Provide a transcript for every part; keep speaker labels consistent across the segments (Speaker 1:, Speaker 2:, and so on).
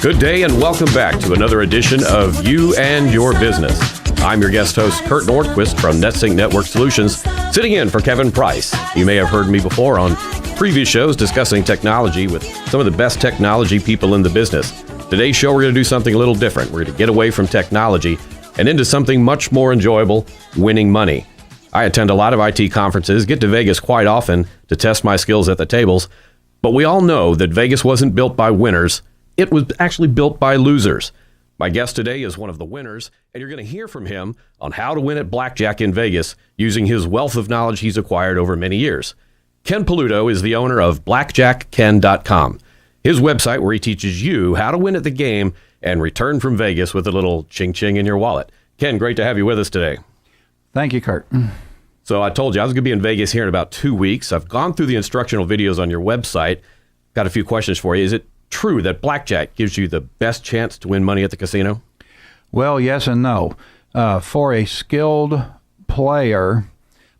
Speaker 1: Good day and welcome back to another edition of You and Your Business. I'm your guest host, Kurt Nordquist from NetSync Network Solutions, sitting in for Kevin Price. You may have heard me before on previous shows discussing technology with some of the best technology people in the business. Today's show, we're going to do something a little different. We're going to get away from technology and into something much more enjoyable, winning money. I attend a lot of IT conferences, get to Vegas quite often to test my skills at the tables, but we all know that Vegas wasn't built by winners. It was actually built by losers. My guest today is one of the winners, and you're going to hear from him on how to win at Blackjack in Vegas using his wealth of knowledge he's acquired over many years. Ken Palluotto is the owner of BlackjackKen.com, his website where he teaches you how to win at the game and return from Vegas with a little ching-ching in your wallet. Ken, great to have you with us today.
Speaker 2: Thank you, Kurt.
Speaker 1: So I told you I was going to be in Vegas here in about 2 weeks. I've gone through the instructional videos on your website. Got a few questions for you. Is it true that Blackjack gives you the best chance to win money at the casino?
Speaker 2: Well, yes and no. For a skilled player,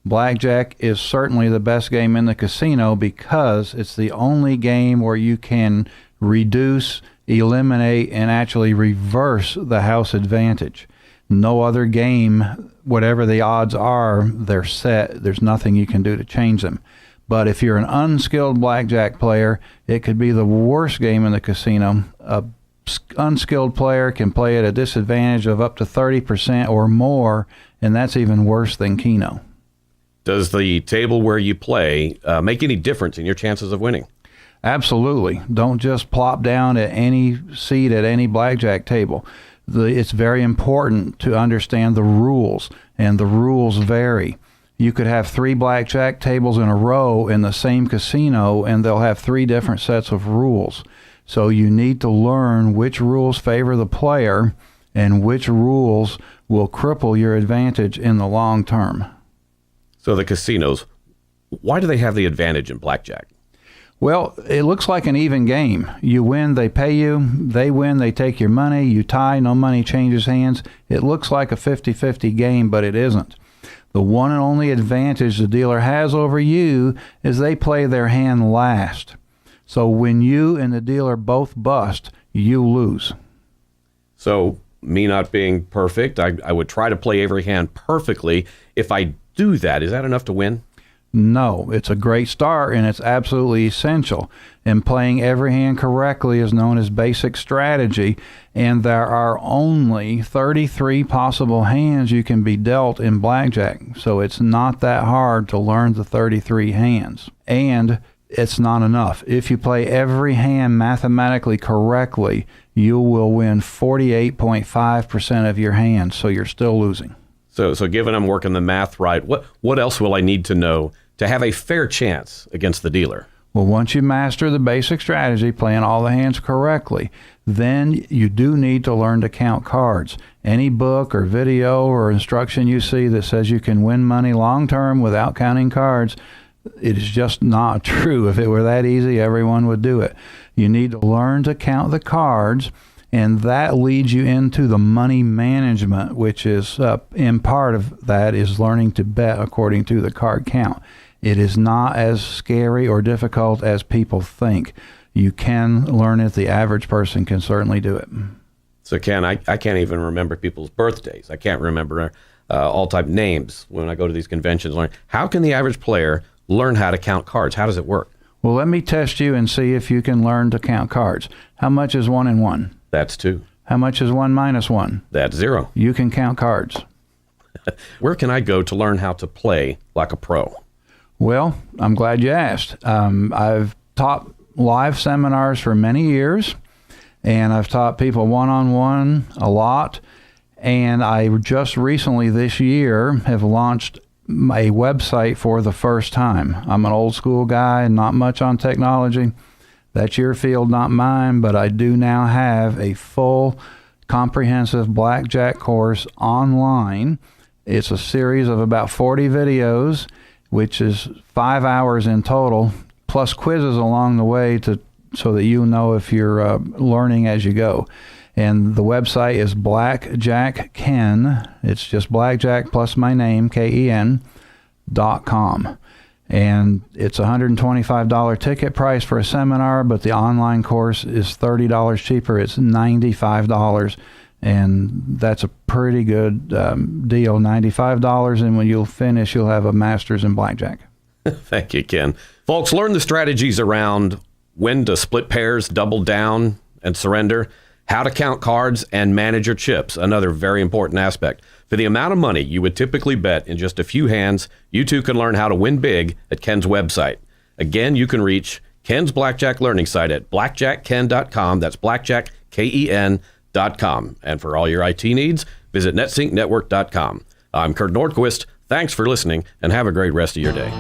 Speaker 2: Blackjack is certainly the best game in the casino because it's the only game where you can reduce, eliminate, and actually reverse the house advantage. No other game, whatever the odds are, they're set. There's nothing you can do to change them. But if you're an unskilled blackjack player, it could be the worst game in the casino. A unskilled player can play at a disadvantage of up to 30% or more, and that's even worse than Keno.
Speaker 1: Does the table where you play make any difference in your chances of winning?
Speaker 2: Absolutely. Don't just plop down at any seat at any blackjack table. It's very important to understand the rules, and the rules vary. You could have 3 blackjack tables in a row in the same casino, and they'll have 3 different sets of rules. So you need to learn which rules favor the player and which rules will cripple your advantage in the long term.
Speaker 1: So the casinos, why do they have the advantage in blackjack?
Speaker 2: Well, it looks like an even game. You win, they pay you. They win, they take your money. You tie, no money changes hands. It looks like a 50-50 game, but it isn't. The one and only advantage the dealer has over you is they play their hand last. So when you and the dealer both bust, you lose.
Speaker 1: So me not being perfect, I would try to play every hand perfectly. If I do that, is that enough to win?
Speaker 2: No, it's a great start, and it's absolutely essential. And playing every hand correctly is known as basic strategy, and there are only 33 possible hands you can be dealt in blackjack. So it's not that hard to learn the 33 hands. And it's not enough. If you play every hand mathematically correctly, you will win 48.5% of your hands, so you're still losing.
Speaker 1: So given I'm working the math right, what else will I need to know to have a fair chance against the dealer?
Speaker 2: Well, once you master the basic strategy, playing all the hands correctly, then you do need to learn to count cards. Any book or video or instruction you see that says you can win money long term without counting cards, it is just not true. If it were that easy, everyone would do it. You need to learn to count the cards, and that leads you into the money management, which is in part of that is learning to bet according to the card count. It is not as scary or difficult as people think. You can learn it. The average person can certainly do it.
Speaker 1: So Ken, I can't even remember people's birthdays. I can't remember all type names when I go to these conventions. How can the average player learn how to count cards? How does it work?
Speaker 2: Well, let me test you and see if you can learn to count cards. How much is 1 and 1?
Speaker 1: That's 2.
Speaker 2: How much is 1 minus 1?
Speaker 1: That's 0.
Speaker 2: You can count cards.
Speaker 1: Where can I go to learn how to play like a pro?
Speaker 2: Well, I'm glad you asked. I've taught live seminars for many years, and I've taught people one-on-one a lot. And I just recently this year have launched a website for the first time. I'm an old school guy, not much on technology. That's your field, not mine, but I do now have a full comprehensive blackjack course online. It's a series of about 40 videos, which is 5 hours in total, plus quizzes along the way so that you know if you're learning as you go. And the website is Blackjack Ken. It's just Blackjack plus my name, KEN.com. And it's $125 ticket price for a seminar, but the online course is $30 cheaper. It's $95. And that's a pretty good deal, $95. And when you'll finish, you'll have a master's in blackjack.
Speaker 1: Thank you, Ken. Folks, learn the strategies around when to split pairs, double down, and surrender, how to count cards, and manage your chips, another very important aspect. For the amount of money you would typically bet in just a few hands, you too can learn how to win big at Ken's website. Again, you can reach Ken's Blackjack Learning site at blackjackken.com. That's blackjackken.com. And for all your IT needs, visit netsyncnetwork.com. I'm Kurt Nordquist. Thanks for listening, and have a great rest of your day.